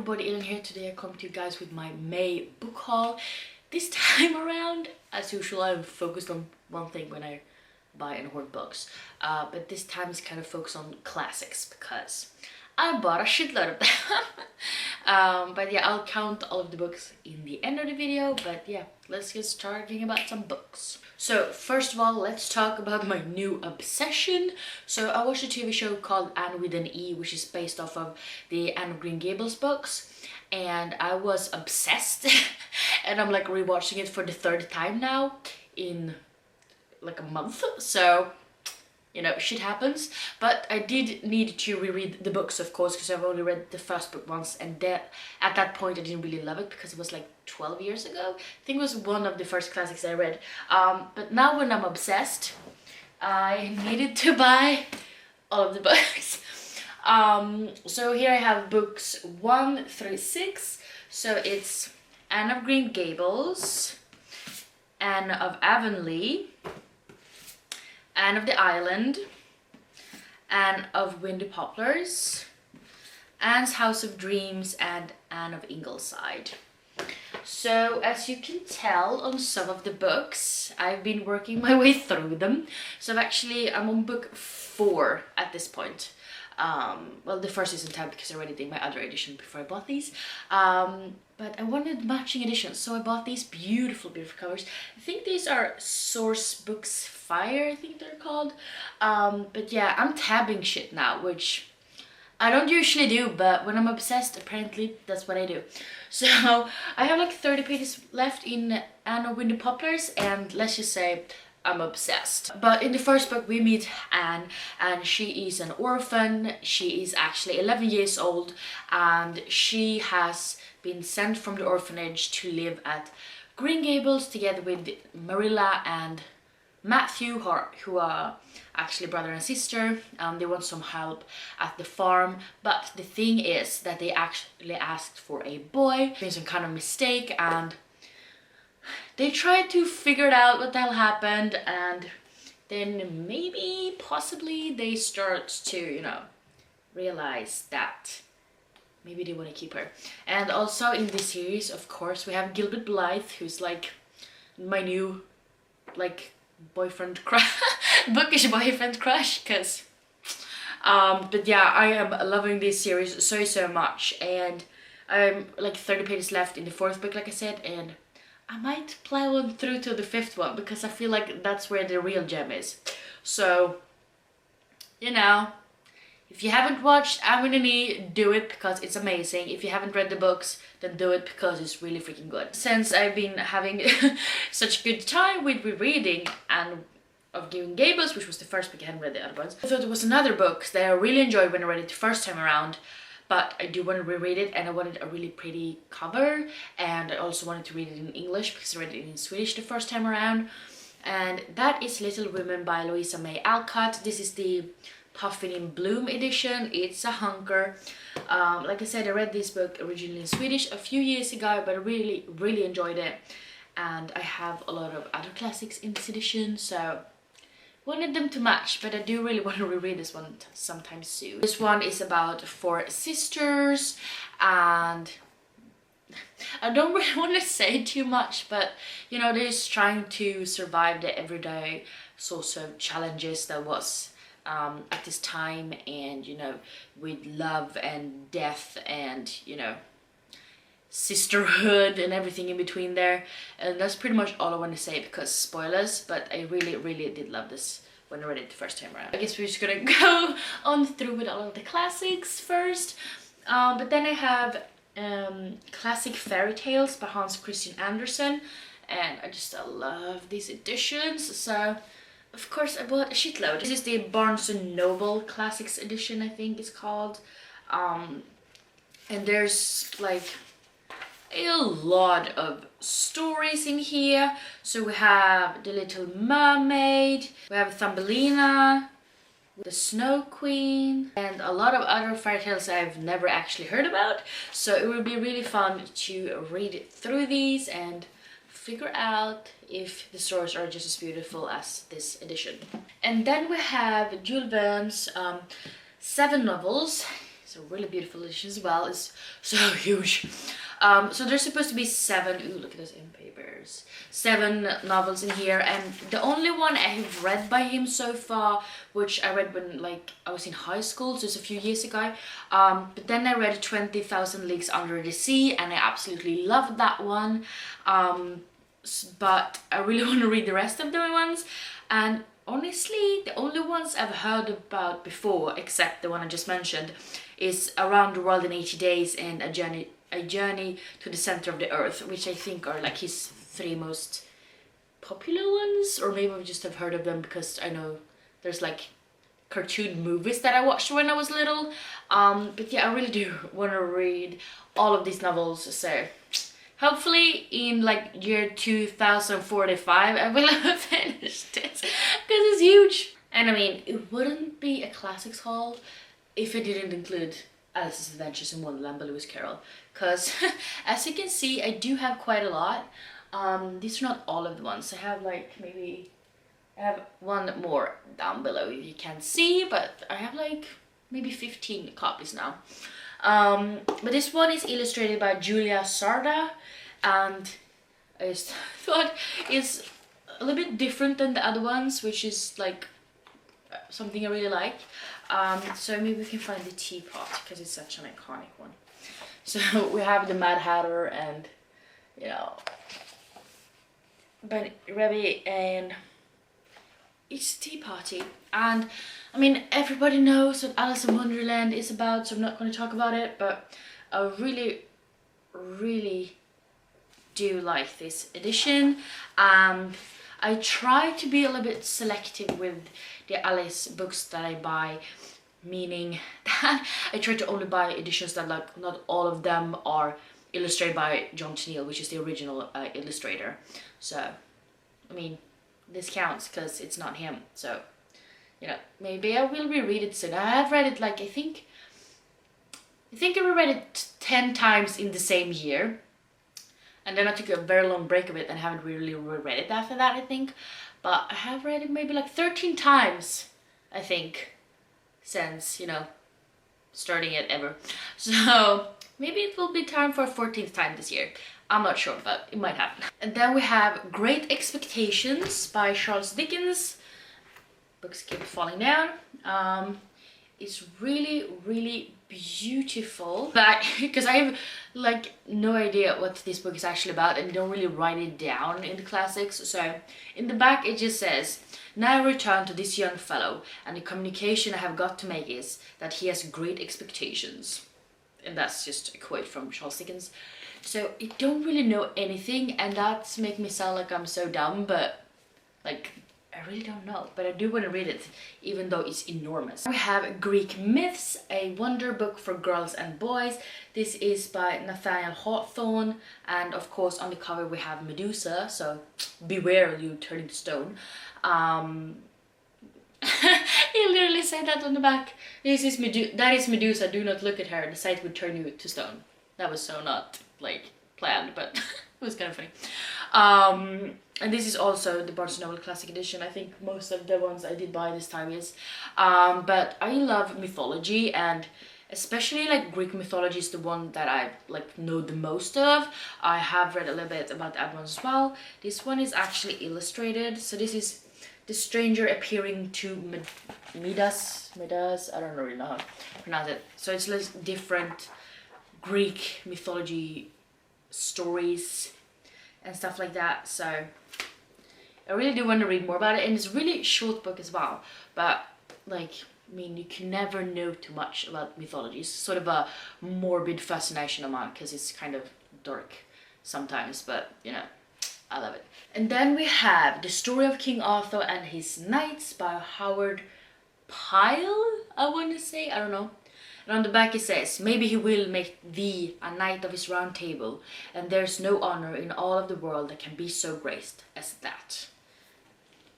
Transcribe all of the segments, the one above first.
everybody, Ellen here. Today I come to you guys with my May book haul. This time around, as usual, I'm focused on one thing when I buy and hoard books. But this time it's kind of focused on classics because I bought a shitload of them. But yeah, I'll count all of the books in the end of the video. But yeah, let's get started about some books. So first of all, let's talk about my new obsession. So I watched a TV show called Anne with an E, which is based off of the Anne of Green Gables books. And I was obsessed. And I'm like rewatching it for the third time now in like a month. So, you know, shit happens. But I did need to reread the books, of course, because I've only read the first book once, and at that point I didn't really love it because it was like 12 years ago. I think it was one of the first classics I read. But now when I'm obsessed, I needed to buy all of the books. So here I have books 1 through 6. So it's Anne of Green Gables, Anne of Avonlea, Anne of the Island, Anne of Windy Poplars, Anne's House of Dreams, and Anne of Ingleside. So as you can tell on some of the books, I've been working my way through them. So I'm on book 4 at this point. Well, the first isn't time because I already did my other edition before I bought these. But I wanted matching editions, so I bought these beautiful, beautiful covers. I think these are Source Books Fire, I think they're called. But yeah, I'm tabbing shit now, which I don't usually do, but when I'm obsessed, apparently that's what I do. So I have like 30 pages left in Anne of Windy Poplars, and let's just say I'm obsessed. But in the first book we meet Anne, and she is an orphan. She is actually 11 years old, and she has been sent from the orphanage to live at Green Gables together with Marilla and Matthew, who are actually brother and sister. They want some help at the farm, but the thing is that they actually asked for a boy. There's some kind of mistake, and they try to figure it out what the hell happened, and then maybe, possibly, they start to, you know, realize that maybe they want to keep her. And also in this series, of course, we have Gilbert Blythe, who's like my new, like, boyfriend crush, bookish boyfriend crush, because, but yeah, I am loving this series so much, and I'm like 30 pages left in the 4th book, like I said, and I might plow on through to the 5th one because I feel like that's where the real gem is. So, you know, if you haven't watched Anne with an E, do it because it's amazing. If you haven't read the books, then do it because it's really freaking good. Since I've been having such a good time with rereading Anne of Green Gables, which was the first book, I hadn't read the other ones, I thought there was another book that I really enjoyed when I read it the first time around. But I do want to reread it, and I wanted a really pretty cover, and I also wanted to read it in English because I read it in Swedish the first time around. And that is Little Women by Louisa May Alcott. This is the Puffin in Bloom edition. It's a hunker. Like I said, I read this book originally in Swedish a few years ago, but I really enjoyed it. And I have a lot of other classics in this edition, so wanted them to match, but I do really want to reread this one sometime soon. This one is about 4 sisters, and I don't really want to say too much, but you know, they're just trying to survive the everyday sorts of challenges that was at this time, and you know, with love and death and, you know, sisterhood and everything in between there. And that's pretty much all I want to say because spoilers, but I really did love this when I read it the first time around. I guess we're just gonna go on through with all of the classics first. But then I have Classic Fairy Tales by Hans Christian Andersen, and I love these editions, so of course I bought a shitload. This is the Barnes & Noble Classics edition, I think it's called. And there's like a lot of stories in here. So we have The Little Mermaid, we have Thumbelina, The Snow Queen, and a lot of other fairy tales I've never actually heard about. So it will be really fun to read through these and figure out if the stories are just as beautiful as this edition. And then we have Jules Verne's 7 novels. It's a really beautiful edition as well. It's so huge. So there's supposed to be 7, ooh, look at those in papers, 7 novels in here, and the only one I have read by him so far, which I read when like I was in high school, so it's a few years ago, but then I read 20,000 Leagues Under the Sea, and I absolutely loved that one, but I really want to read the rest of the ones, and honestly the only ones I've heard about before, except the one I just mentioned, is Around the World in 80 Days and A Journey to the Center of the Earth, which I think are like his 3 most popular ones, or maybe I just have heard of them because I know there's like cartoon movies that I watched when I was little. But yeah, I really do want to read all of these novels, so hopefully in like year 2045 I will have finished it, because it's huge. And I mean, it wouldn't be a classics haul if it didn't include Alice's Adventures in Wonderland by Lewis Carroll, because as you can see I do have quite a lot. These are not all of the ones. I have like maybe, I have one more down below if you can't see, but I have like maybe 15 copies now. But this one is illustrated by Julia Sarda, and I just thought it's a little bit different than the other ones, which is like something I really like. So maybe we can find the teapot, because it's such an iconic one. So we have the Mad Hatter and, you know, but Rebby, and it's Tea Party. And I mean, everybody knows what Alice in Wonderland is about, so I'm not going to talk about it, but I really do like this edition. I try to be a little bit selective with the Alice books that I buy, meaning that I try to only buy editions that like not all of them are illustrated by John Tenniel, which is the original illustrator. So I mean, this counts because it's not him, so you know, maybe I will reread it soon. I have read it like I think I reread it 10 times in the same year, and then I took a very long break of it and haven't really reread it after that, I think. But I have read it maybe like 13 times, I think, since, you know, starting it ever. So maybe it will be time for a 14th time this year. I'm not sure, but it might happen. And then we have Great Expectations by Charles Dickens. Books keep falling down. It's really beautiful, but because I have like no idea what this book is actually about and don't really write it down in the classics. So in the back it just says, "Now I return to this young fellow, and the communication I have got to make is that he has great expectations." And that's just a quote from Charles Dickens. So I don't really know anything, and that's making me sound like I'm so dumb, but like I really don't know, but I do want to read it, even though it's enormous. We have Greek Myths, a wonder book for girls and boys. This is by Nathaniel Hawthorne, and of course on the cover we have Medusa, so beware you turning to stone. He literally said that on the back. That is Medusa, do not look at her, the sight would turn you to stone. That was so not like planned, but it was kind of funny. And this is also the Barnes & Noble Classic Edition. I think most of the ones I did buy this time is. But I love mythology, and especially like Greek mythology is the one that I like know the most of. I have read a little bit about the other ones as well. This one is actually illustrated. So this is the stranger appearing to Midas, I don't really know how to pronounce it. So it's like different Greek mythology stories and stuff like that. So I really do want to read more about it, and it's a really short book as well, but like, I mean, you can never know too much about mythology. It's sort of a morbid fascination of mine because it's kind of dark sometimes, but you know, I love it. And then we have The Story of King Arthur and His Knights by Howard Pyle, I want to say, I don't know. And on the back it says, "Maybe he will make thee a knight of his round table, and there's no honor in all of the world that can be so graced as that."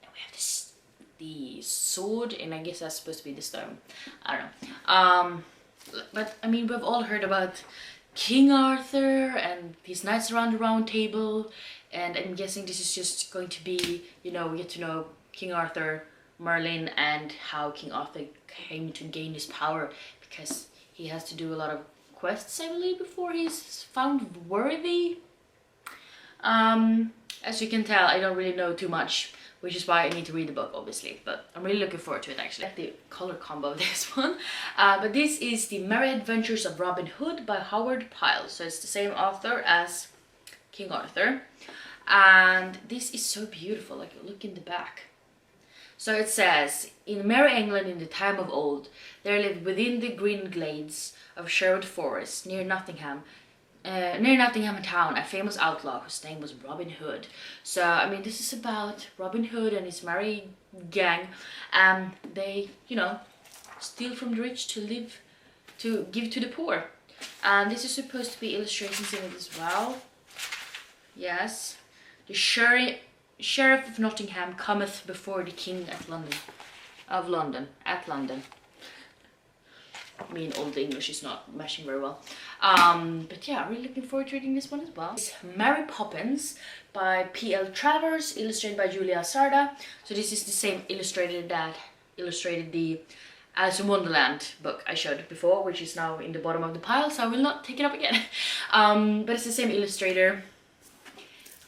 And we have this, the sword, and I guess that's supposed to be the stone. I don't know. But I mean, we've all heard about King Arthur and his knights around the round table, and I'm guessing this is just going to be, you know, we get to know King Arthur, Merlin, and how King Arthur came to gain his power, because he has to do a lot of quests, I believe, before he's found worthy. As you can tell, I don't really know too much, which is why I need to read the book, obviously, but I'm really looking forward to it, actually. I like the color combo of this one. But this is The Merry Adventures of Robin Hood by Howard Pyle, so it's the same author as King Arthur. And this is so beautiful, like look in the back. So it says, in merry England in the time of old, there lived within the green glades of Sherwood Forest, near Nottingham town, a famous outlaw whose name was Robin Hood. So, I mean, this is about Robin Hood and his merry gang, and they, you know, steal from the rich to give to the poor. And this is supposed to be illustrations in it as well. Yes. The Sheriff of Nottingham cometh before the King at London. I mean, Old English is not meshing very well. But yeah, really looking forward to reading this one as well. It's Mary Poppins by P.L. Travers, illustrated by Julia Sarda. So this is the same illustrator that illustrated the Alice in Wonderland book I showed before, which is now in the bottom of the pile, so I will not take it up again. But it's the same illustrator.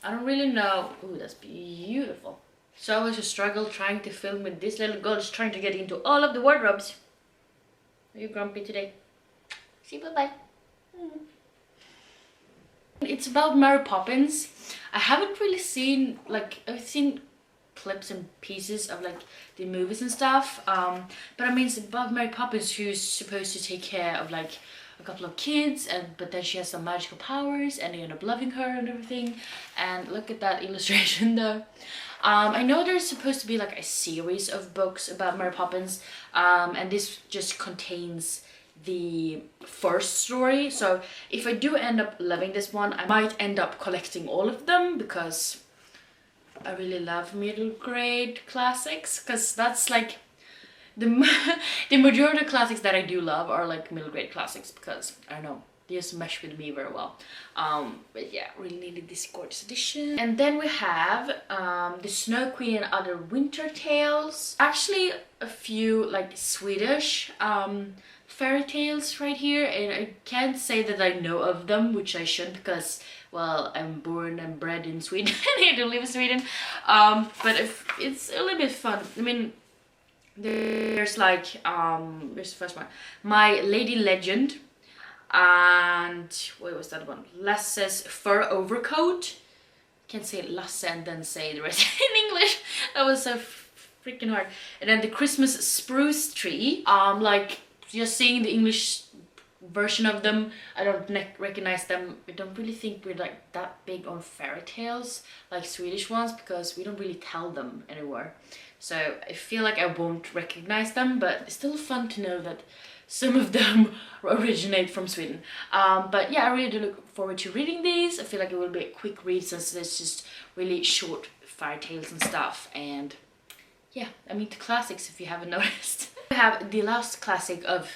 I don't really know. Ooh, that's beautiful. So I was a struggle trying to film with this little girl just trying to get into all of the wardrobes. Are you grumpy today? See, bye-bye. It's about Mary Poppins. I haven't really seen, like, I've seen clips and pieces of like the movies and stuff. But I mean, it's about Mary Poppins, who's supposed to take care of like a couple of kids, but then she has some magical powers and they end up loving her and everything. And look at that illustration though. I know there's supposed to be like a series of books about Mary Poppins, and this just contains the first story. So if I do end up loving this one, I might end up collecting all of them, because I really love middle grade classics, because that's like the majority of classics that I do love are like middle grade classics, because I don't know, they just mesh with me very well. But yeah, really needed this gorgeous edition. And then we have the Snow Queen and Other Winter Tales. Actually a few like Swedish fairy tales right here, and I can't say that I know of them, which I should, because well, I'm born and bred in Sweden and I don't live in Sweden. But if it's a little bit fun. I mean, there's like where's the first one? My Lady Legend, and what was that one? Lasse's Fur Overcoat. Can't say Lasse and then say the rest in English. That was so freaking hard. And then the Christmas Spruce Tree. Like just seeing the English version of them, I don't recognize them. I don't really think we're like that big on fairy tales like Swedish ones, because we don't really tell them anywhere. So I feel like I won't recognize them, but it's still fun to know that some of them originate from Sweden. But yeah, I really do look forward to reading these. I feel like it will be a quick read since there's just really short fairy tales and stuff. And yeah, I mean the classics, if you haven't noticed. We have the last classic of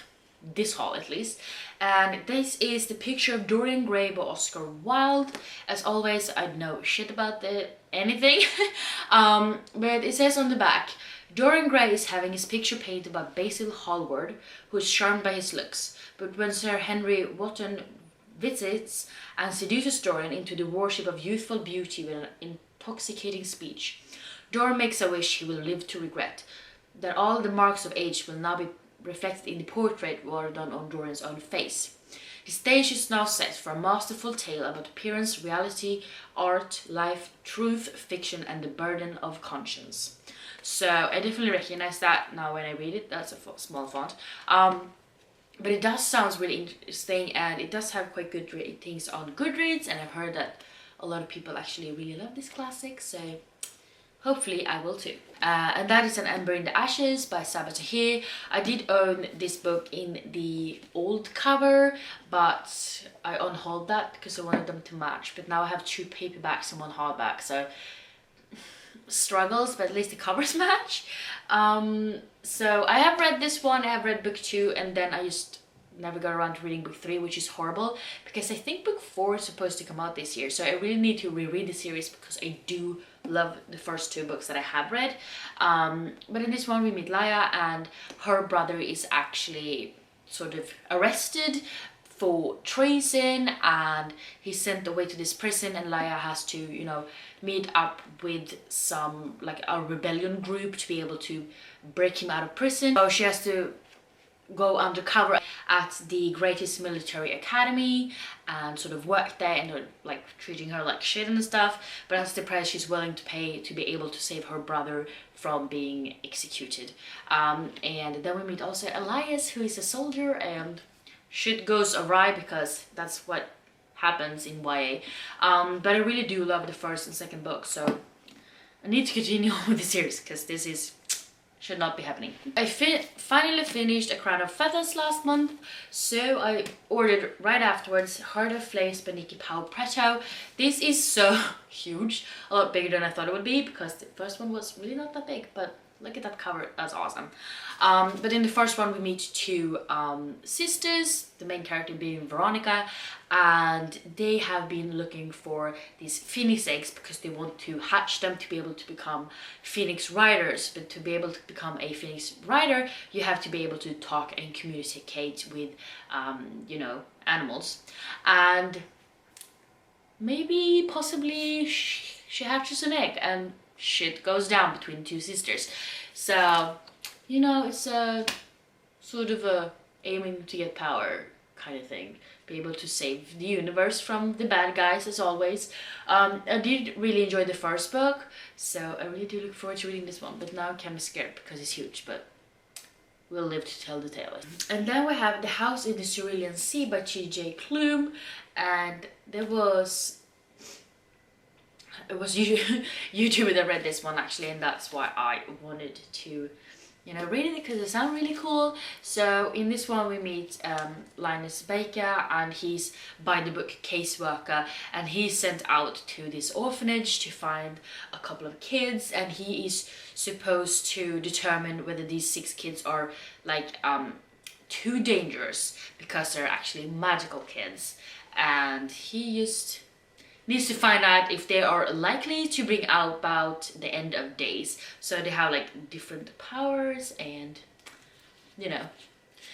this haul at least, and this is The Picture of Dorian Gray by Oscar Wilde. As always, I know shit about anything. But it says on the back, Dorian Gray is having his picture painted by Basil Hallward, who is charmed by his looks, but when Sir Henry Wotton visits and seduces Dorian into the worship of youthful beauty with an intoxicating speech, Dorian makes a wish he will live to regret, that all the marks of age will now be reflected in the portrait rather than on Dorian's own face. The stage is now set for a masterful tale about appearance, reality, art, life, truth, fiction, and the burden of conscience. So I definitely recognize that now when I read it. That's a small font. But it does sound really interesting, and it does have quite good ratings on Goodreads, and I've heard that a lot of people actually really love this classic, so hopefully I will too. And that is An Ember in the Ashes by Sabaa Tahir. I did own this book in the old cover, but I unhauled that because I wanted them to match. But now I have 2 paperbacks and 1 hardback, so struggles, but at least the covers match. So I have read this one, I have read book 2, and then I just never got around to reading book 3, which is horrible, because I think book 4 is supposed to come out this year, so I really need to reread the series, because I do love the first 2 books that I have read. But in this one we meet Laia, and her brother is actually sort of arrested for treason, and he's sent away to this prison, and Laia has to, you know, meet up with some, like, a rebellion group to be able to break him out of prison. So she has to go undercover at the greatest military academy and sort of work there, and they're like treating her like shit and stuff, but that's the price she's willing to pay to be able to save her brother from being executed. And then we meet also Elias, who is a soldier, and shit goes awry because that's what happens in YA. But I really do love the first and second book, so I need to continue on with the series because this is should not be happening. I finally finished A Crown of Feathers last month, so I ordered right afterwards Heart of Flames by Nikki Powell Preto. This is so huge, a lot bigger than I thought it would be, because the first one was really not that big, but look at that cover, that's awesome. But in the first one we meet two sisters, the main character being Veronica, and they have been looking for these phoenix eggs because they want to hatch them to be able to become phoenix riders. But to be able to become a phoenix rider, you have to be able to talk and communicate with, you know, animals. And maybe, possibly, she hatches an egg and shit goes down between two sisters. So, you know, it's a sort of a aiming to get power kind of thing. Be able to save the universe from the bad guys, as always. I did really enjoy the first book, so I really do look forward to reading this one. But now I'm kind of scared because it's huge, but we'll live to tell the tale. And then we have The House in the Cerulean Sea by T.J. Klum, and it was YouTube that read this one actually, and that's why I wanted to, you know, read it, because it sounds really cool. So in this one we meet Linus Baker, and he's by the book caseworker, and he's sent out to this orphanage to find a couple of kids, and he is supposed to determine whether these 6 kids are like too dangerous because they're actually magical kids, and he just needs to find out if they are likely to bring about the end of days. So they have like different powers, and you know,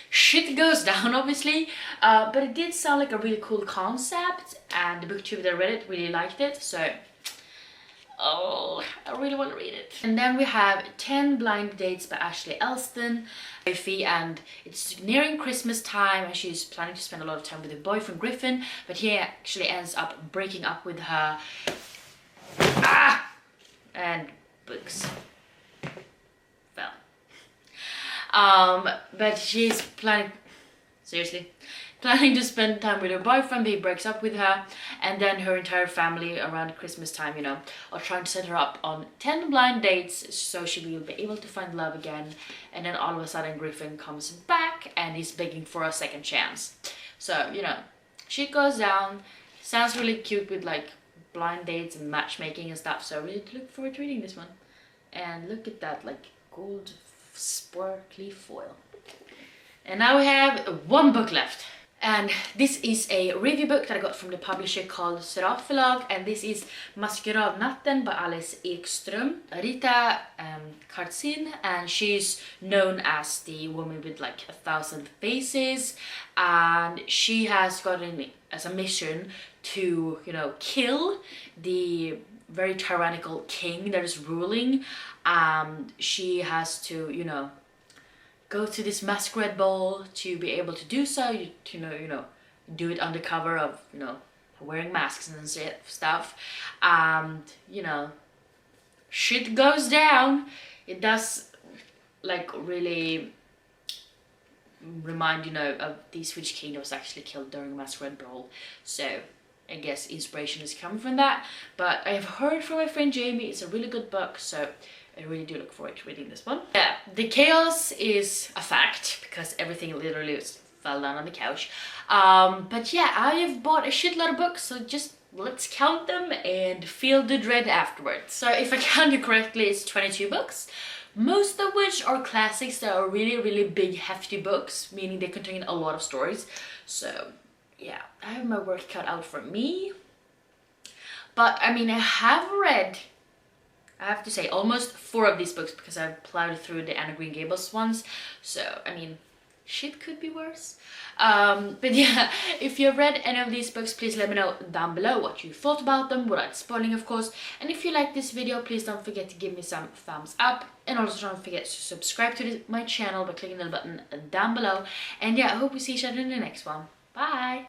shit goes down obviously, but it did sound like a really cool concept, and the booktube that read it really liked it, so oh, I really want to read it. And then we have 10 Blind Dates by Ashley Elston, and it's nearing Christmas time, and she's planning to spend a lot of time with her boyfriend Griffin, but he actually ends up breaking up with her. And books fell. But she's planning to spend time with her boyfriend, but he breaks up with her, and then her entire family around Christmas time, you know, are trying to set her up on 10 blind dates so she will be able to find love again. And then all of a sudden Griffin comes back and he's begging for a second chance. So, you know, shit goes down. Sounds really cute with like blind dates and matchmaking and stuff, so I really look forward to reading this one. And look at that, like gold sparkly foil. And now we have one book left. And this is a review book that I got from the publisher called Seraf, and this is Muscular of Nathan by Alice Ekström. Rita Karzin, and she's known as the woman with like 1,000 faces, and she has gotten as a mission to, you know, kill the very tyrannical king that is ruling. She has to, you know, go to this masquerade ball to be able to do so. You know, do it under cover of, you know, wearing masks and stuff. And, you know, shit goes down. It does, like, really remind, you know, of the Switch King that was actually killed during a masquerade ball. So I guess inspiration is coming from that. But I've heard from my friend Jamie, it's a really good book, so I really do look forward to reading this one. Yeah, the chaos is a fact because everything literally just fell down on the couch. But yeah, I have bought a shitload of books, so just let's count them and feel the dread afterwards. So if I counted correctly, it's 22 books, most of which are classics that are really, really big, hefty books, meaning they contain a lot of stories. So yeah, I have my work cut out for me. But I mean, I have read, I have to say, almost 4 of these books because I've plowed through the Anna Green Gables ones. So, I mean, shit could be worse. But yeah, if you've read any of these books, please let me know down below what you thought about them, without spoiling of course. And if you like this video, please don't forget to give me some thumbs up, and also don't forget to subscribe to my channel by clicking the button down below. And yeah, I hope we see each other in the next one. Bye!